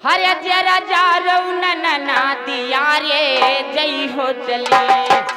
हरे जरा जा रौना दिया रे जई हो चली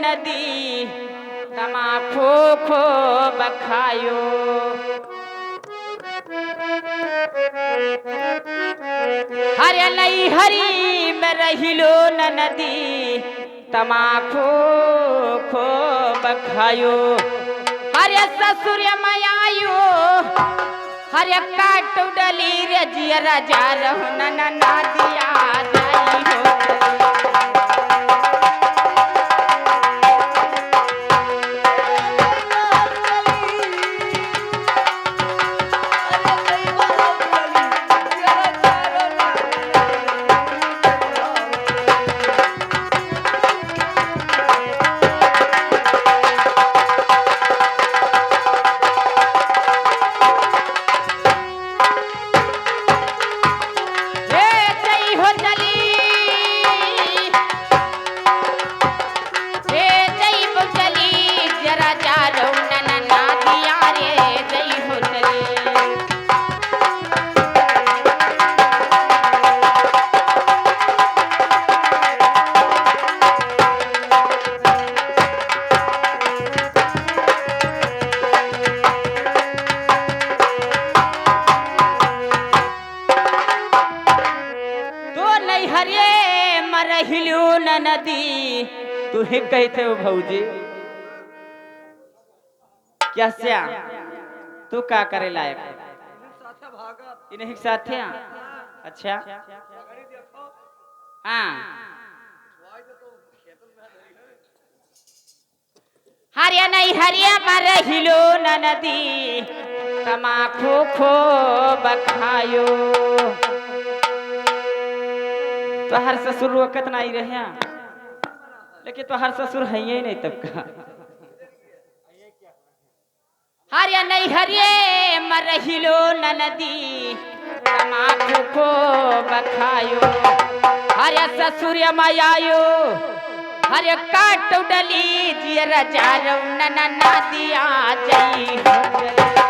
नदी तमाखो खो बखायो हरे नई हरी में रहिलो न नदी तमाखो खो बखायो हरे ससुर मयायो हरे काट डली रे जियरा जा रहो न दिया जाई हो रहिलो न नदी तुहे कहते हो भौजी क्या स्या तू का करे लायक इन्हीं साथ थे अच्छा हाँ हरिया नहीं हरिया में रहिलो न नदी तमाखो खो बखायो तो हर ससुर वक्त नहीं रहे लेकिन तो हर ससुर है ही नहीं तब का हरिया नहीं हरिये मरहिलो न नदी तमाखो खो बखायो हरिया ससुर मायायो हरिया काट डली जियरा जा रौना दिया जई हो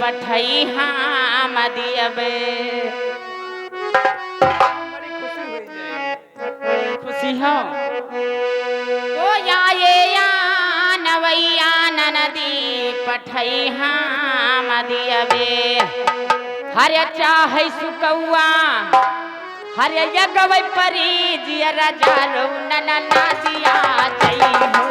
पठई हाँ मदियबे खुशी हो तो या नवैया नदी पठई हाँ मदियबे हरे चाहे सुकौआ हरे यगवै परी जियरा जा रौना दिया जई हो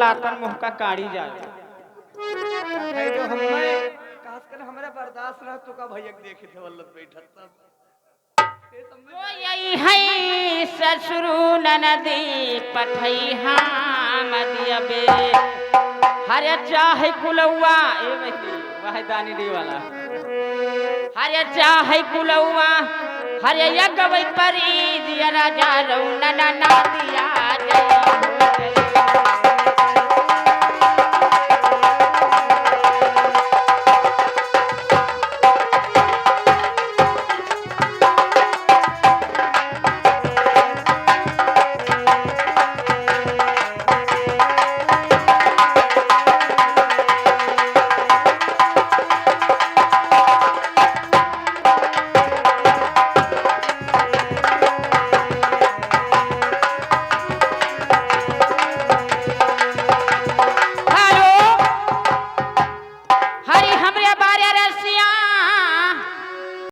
लातन मुंह का काढ़ी जाए। है जो हमें खास कर हमारा बर्दाश्त रह तो का भैया देखे थे वल्लभ बैठत सब वो यही है ससुर ननदी पठई हम दियबे हरे चाहे कुलौआ ए बेटी वह दानी दी वाला हरे चाहे कुलौआ हरे यगवै परी दिया राजा रौ नना दिया जय